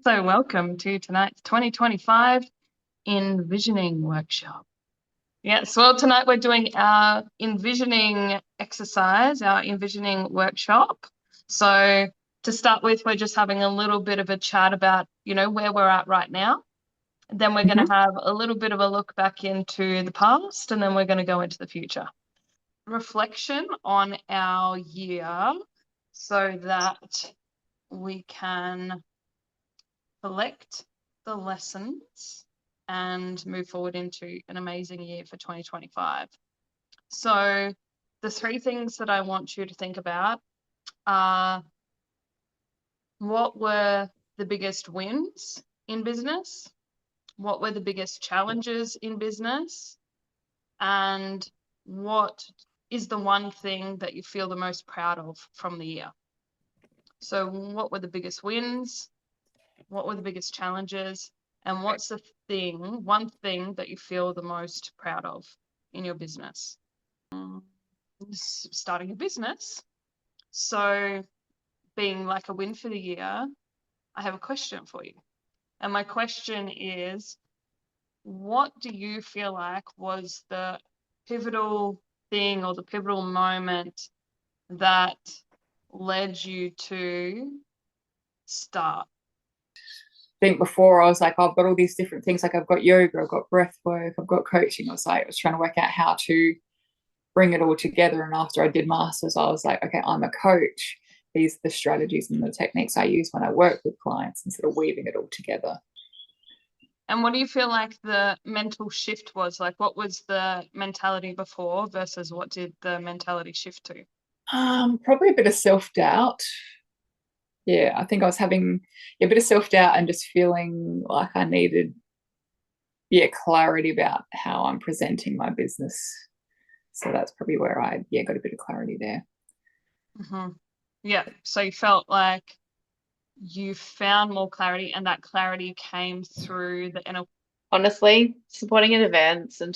So welcome to tonight's 2025 Envisioning workshop. Yes, well, tonight we're doing our envisioning exercise, our envisioning workshop. So to start with, we're just having a little bit of a chat about, where we're at right now. Then we're going to have a little bit of a look back into the past, and then we're going to go into the future. Reflection on our year so that we can collect the lessons and move forward into an amazing year for 2025. So the three things that I want you to think about are: what were the biggest wins in business? What were the biggest challenges in business? And what is the one thing that you feel the most proud of from the year? So what were the biggest wins? What were the biggest challenges? And what's the one thing that you feel the most proud of in your business? Starting a business. So being like a win for the year, I have a question for you. And my question is, what do you feel like was the pivotal thing or the pivotal moment that led you to start? I think before I was like, I've got all these different things. Like I've got yoga, I've got breath work, I've got coaching. I was trying to work out how to bring it all together. And after I did masters, I was like, okay, I'm a coach. These are the strategies and the techniques I use when I work with clients instead of weaving it all together. And what do you feel like the mental shift was? Like, what was the mentality before versus what did the mentality shift to? Probably a bit of self-doubt. Yeah, I think I was having a bit of self-doubt and just feeling like I needed, clarity about how I'm presenting my business. So that's probably where I, got a bit of clarity there. Mm-hmm. Yeah, so you felt like you found more clarity, and that clarity came through the inner. Honestly, supporting at events and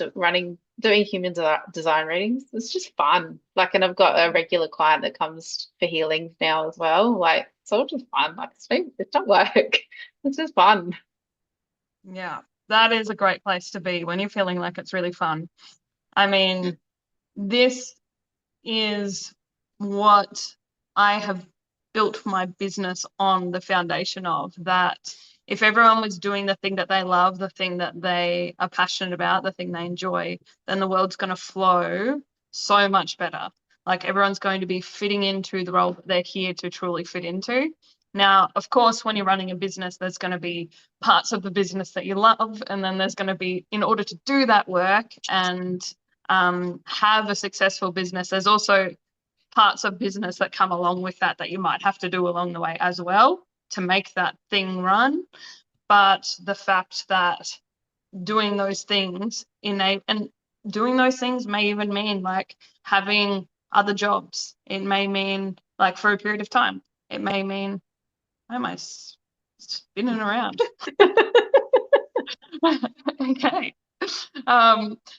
doing human design readings, it's just fun. Like, and I've got a regular client that comes for healing now as well. Like, it's all just fun. Like, it's not work. It's just fun. Yeah, that is a great place to be when you're feeling like it's really fun. I mean, this is what I have built my business on the foundation of, that if everyone was doing the thing that they love, the thing that they are passionate about, the thing they enjoy, then the world's going to flow so much better. Like, everyone's going to be fitting into the role that they're here to truly fit into. Now, of course, when you're running a business, there's going to be parts of the business that you love, and then there's going to be, in order to do that work and have a successful business, there's also parts of business that come along with that you might have to do along the way as well to make that thing run. But the fact that doing those things and doing those things may even mean like having other jobs. It may mean, like, for a period of time, it may mean, why am I spinning around? Okay.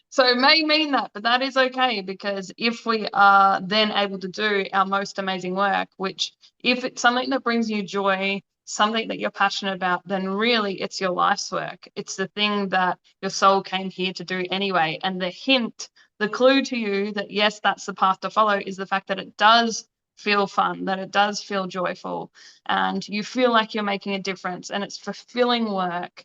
So it may mean that, but that is okay, because if we are then able to do our most amazing work, which, if it's something that brings you joy, something that you're passionate about, then really it's your life's work. It's the thing that your soul came here to do anyway. And the clue to you that yes, that's the path to follow, is the fact that it does feel fun, that it does feel joyful, and you feel like you're making a difference, and it's fulfilling work.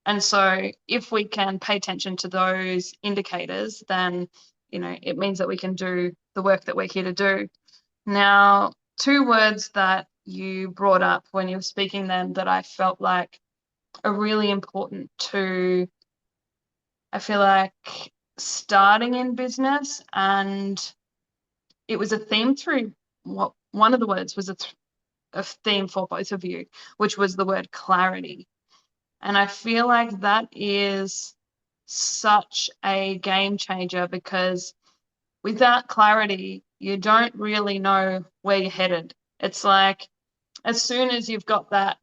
And so if we can pay attention to those indicators, then, it means that we can do the work that we're here to do. Now, two words that you brought up when you were speaking then that I felt like are really important to, I feel like, starting in business, and it was a theme through one of the words was a theme for both of you, which was the word clarity. And I feel like that is such a game changer, because without clarity, you don't really know where you're headed. It's like, as soon as you've got that,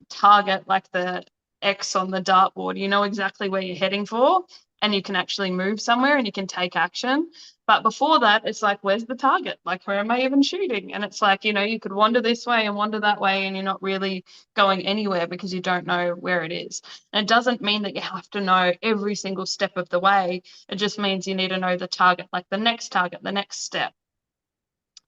target, like the X on the dartboard, you know exactly where you're heading for. and you can actually move somewhere and you can take action. But before that, it's like, where's the target? Like, where am I even shooting? And it's like, you could wander this way and wander that way, and you're not really going anywhere because you don't know where it is. And it doesn't mean that you have to know every single step of the way. It just means you need to know the target, like the next target, the next step.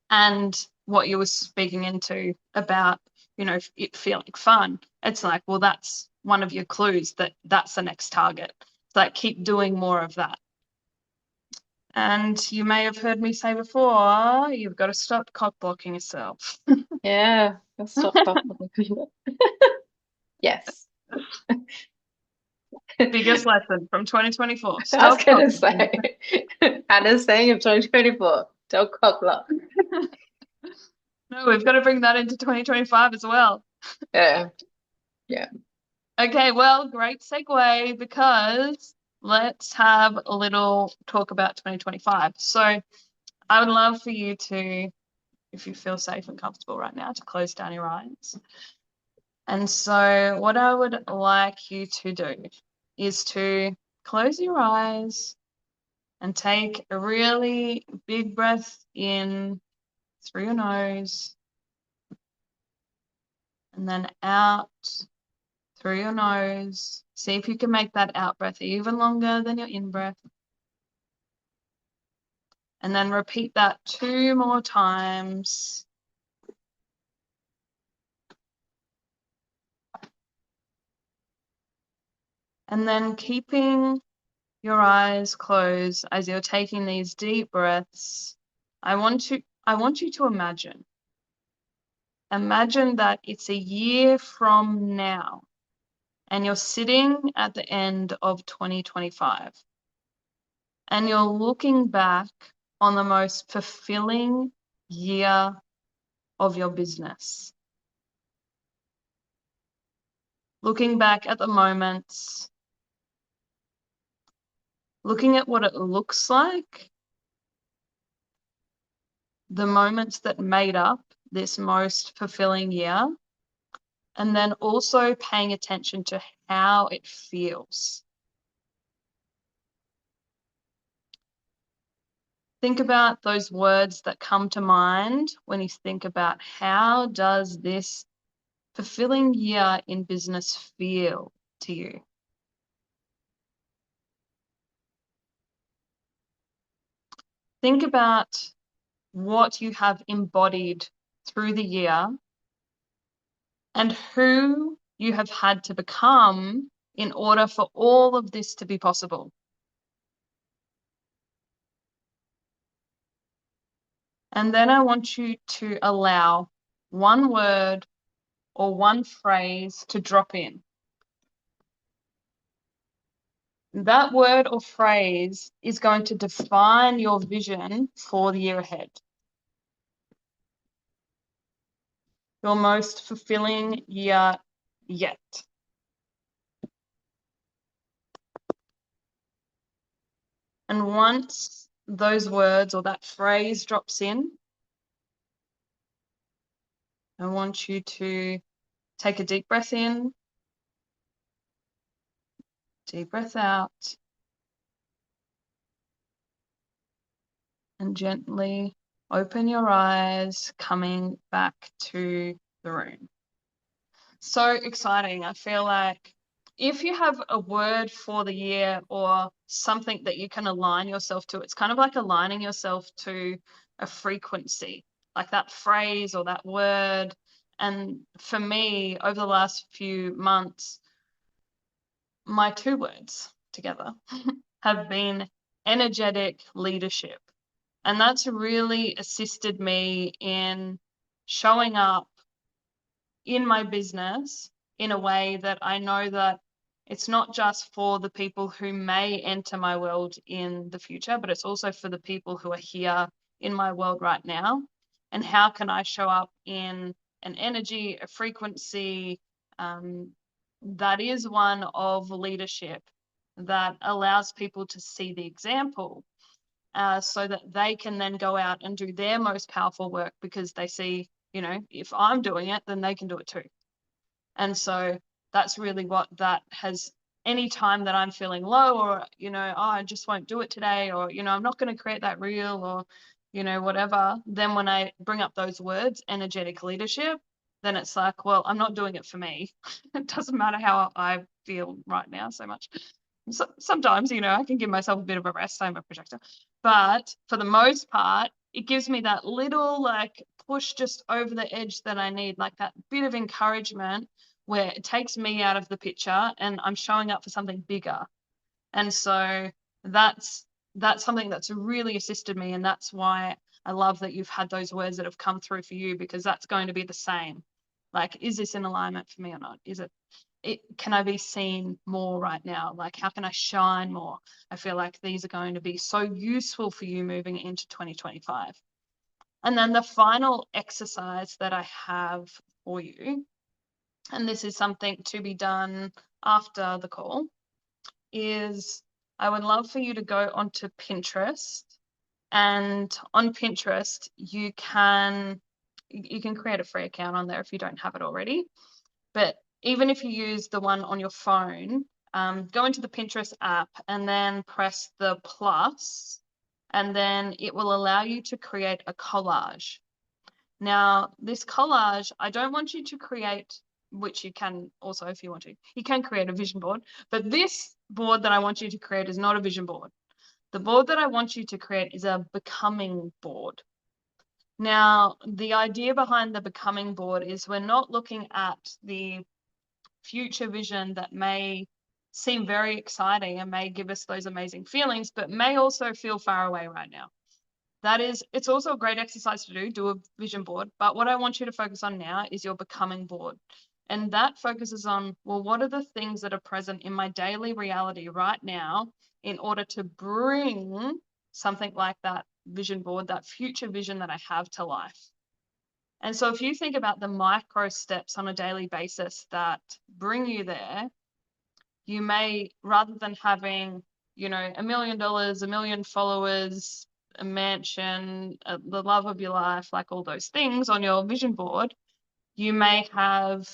And what you were speaking into about, it feeling fun. It's like, well, that's one of your clues that that's the next target. It's like, keep doing more of that. And you may have heard me say before, you've got to stop cock blocking yourself. Yeah, I'll stop talking. Yes. Biggest lesson from 2024. I was Stop going to cock say, Hannah's saying of 2024, don't cock block. No, we've got to bring that into 2025 as well. Yeah. Yeah. Okay, well, great segue, because let's have a little talk about 2025. So I would love for you to, if you feel safe and comfortable right now, to close down your eyes. And so what I would like you to do is to close your eyes and take a really big breath in through your nose, and then out through your nose. See if you can make that out breath even longer than your in breath. And then repeat that 2 more times. And then keeping your eyes closed as you're taking these deep breaths, I want you to imagine. Imagine that it's a year from now and you're sitting at the end of 2025 and you're looking back on the most fulfilling year of your business. Looking back at the moments, looking at what it looks like, the moments that made up this most fulfilling year, and then also paying attention to how it feels. Think about those words that come to mind when you think about, how does this fulfilling year in business feel to you? Think about what you have embodied through the year and who you have had to become in order for all of this to be possible. And then I want you to allow one word or one phrase to drop in. That word or phrase is going to define your vision for the year ahead. Your most fulfilling year yet. And once those words or that phrase drops in, I want you to take a deep breath in, deep breath out, and gently open your eyes, coming back to the room. So exciting. I feel like if you have a word for the year or something that you can align yourself to, it's kind of like aligning yourself to a frequency, like that phrase or that word. And for me, over the last few months, my 2 words together have been energetic leadership. And that's really assisted me in showing up in my business in a way that I know that it's not just for the people who may enter my world in the future, but it's also for the people who are here in my world right now. And how can I show up in an energy, a frequency that is one of leadership that allows people to see the example, so that they can then go out and do their most powerful work, because they see, if I'm doing it, then they can do it too. And so that's really what that has any time that I'm feeling low, or, you know, oh, I just won't do it today, or, you know, I'm not going to create that reel, or, you know, whatever, then when I bring up those words, energetic leadership, then it's like, well, I'm not doing it for me. It doesn't matter how I feel right now so much. So, sometimes, you know, I can give myself a bit of a rest. I'm a projector. But for the most part, it gives me that little like push just over the edge that I need, like that bit of encouragement where it takes me out of the picture and I'm showing up for something bigger. And so that's something that's really assisted me. And that's why I love that you've had those words that have come through for you, because that's going to be the same. Like, is this in alignment for me or not? Is it can I be seen more right now? Like, how can I shine more? I feel like these are going to be so useful for you moving into 2025. And then the final exercise that I have for you, and this is something to be done after the call, is I would love for you to go onto Pinterest. And on Pinterest, you can create a free account on there if you don't have it already. But even if you use the one on your phone, go into the Pinterest app and then press the plus, and then it will allow you to create a collage. Now, this collage, I don't want you to create, which you can also if you want to, you can create a vision board, but this board that I want you to create is not a vision board. The board that I want you to create is a becoming board. Now, the idea behind the becoming board is we're not looking at the future vision that may seem very exciting and may give us those amazing feelings, but may also feel far away right now. It's also a great exercise to do a vision board, but what I want you to focus on now is your becoming board. And that focuses on, well, what are the things that are present in my daily reality right now in order to bring something like that vision board, that future vision that I have, to life? And so if you think about the micro steps on a daily basis that bring you there, you may, rather than having, you know, $1 million, 1 million followers, a mansion, the love of your life, like all those things on your vision board, you may have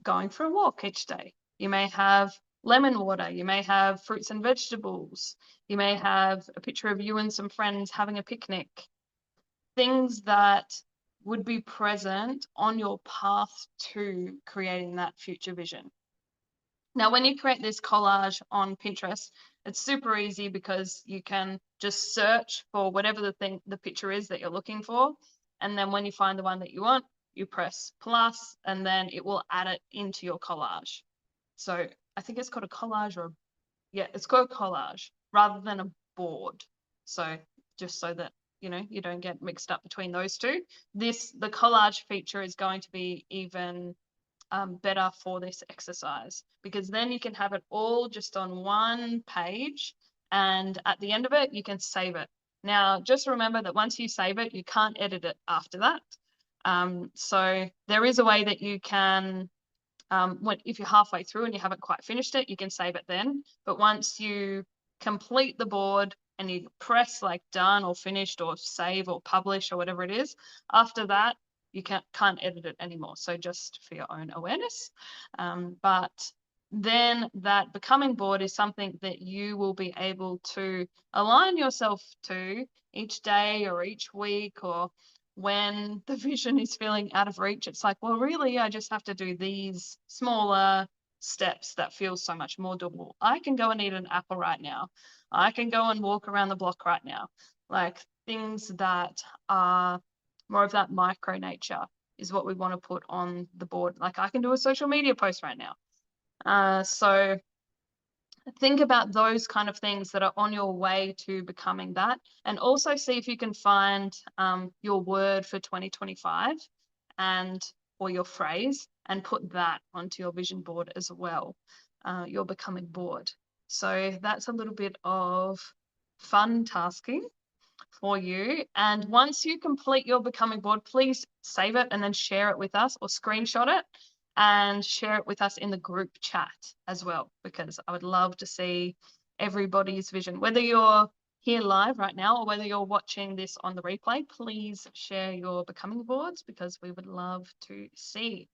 going for a walk each day. You may have lemon water. You may have fruits and vegetables. You may have a picture of you and some friends having a picnic. Things that would be present on your path to creating that future vision. Now, when you create this collage on Pinterest, it's super easy because you can just search for whatever the picture is that you're looking for. And then when you find the one that you want, you press plus, and then it will add it into your collage. So I think it's called a collage, or yeah, it's called a collage rather than a board. So just so that, you know, you don't get mixed up between those two. The collage feature is going to be even better for this exercise, because then you can have it all just on one page, and at the end of it, you can save it. Now, just remember that once you save it, you can't edit it after that. So there is a way that you can, if you're halfway through and you haven't quite finished it, you can save it then. But once you complete the board and you press like done or finished or save or publish or whatever it is, after that, you can't edit it anymore. So just for your own awareness. But then that becoming board is something that you will be able to align yourself to each day or each week, or when the vision is feeling out of reach. It's like, well, really, I just have to do these smaller steps that feel so much more doable. I can go and eat an apple right now. I can go and walk around the block right now. Like, things that are more of that micro nature is what we want to put on the board. Like, I can do a social media post right now. So think about those kind of things that are on your way to becoming that, and also see if you can find your word for 2025 or your phrase, and put that onto your vision board as well, your becoming board. So that's a little bit of fun tasking for you. And once you complete your becoming board, please save it and then share it with us, or screenshot it and share it with us in the group chat as well, because I would love to see everybody's vision. Whether you're here live right now or whether you're watching this on the replay, please share your becoming boards, because we would love to see.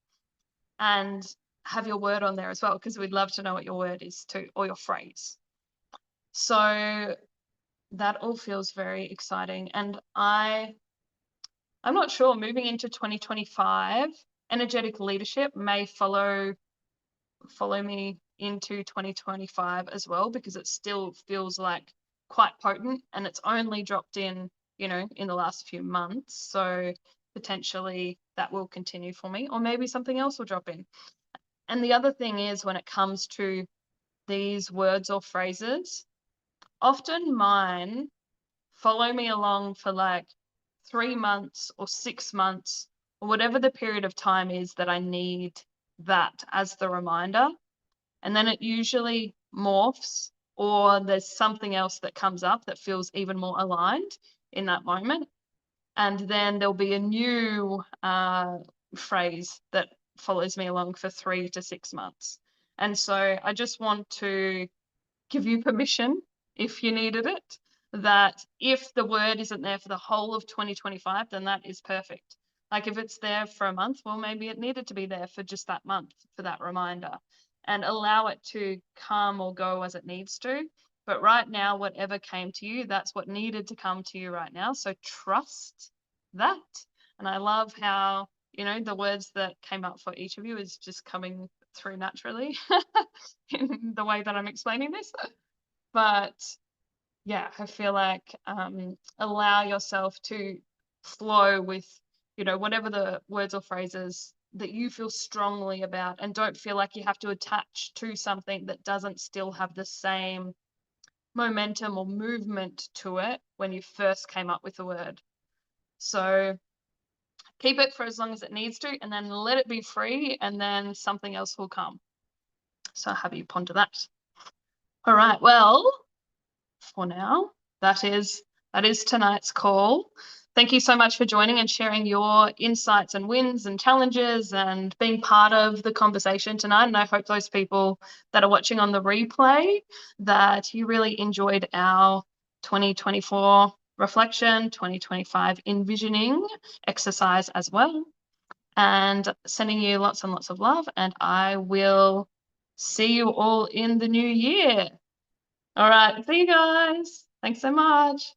And have your word on there as well, because we'd love to know what your word is too, or your phrase. So that all feels very exciting. And I'm not sure, moving into 2025, energetic leadership may follow me into 2025 as well, because it still feels like quite potent, and it's only dropped in, you know, in the last few months. So potentially that will continue for me, or maybe something else will drop in. And the other thing is, when it comes to these words or phrases, often mine follow me along for like 3 months or 6 months, or whatever the period of time is that I need that as the reminder. And then it usually morphs, or there's something else that comes up that feels even more aligned in that moment. And then there'll be a new phrase that follows me along for 3 to 6 months. And so I just want to give you permission, if you needed it, that if the word isn't there for the whole of 2025, then that is perfect. Like if it's there for a month, well, maybe it needed to be there for just that month, for that reminder, and allow it to come or go as it needs to. But right now, whatever came to you, that's what needed to come to you right now. So trust that. And I love how, you know, the words that came up for each of you is just coming through naturally in the way that I'm explaining this. But yeah, I feel like allow yourself to flow with, you know, whatever the words or phrases that you feel strongly about, and don't feel like you have to attach to something that doesn't still have the same momentum or movement to it when you first came up with the word. So keep it for as long as it needs to, and then let it be free, and then something else will come. So I'll have you ponder that. All right, well, for now, that is tonight's call. Thank you so much for joining and sharing your insights and wins and challenges and being part of the conversation tonight. And I hope those people that are watching on the replay, that you really enjoyed our 2024 reflection, 2025 envisioning exercise as well. And sending you lots and lots of love. And I will see you all in the new year. All right. See you guys. Thanks so much.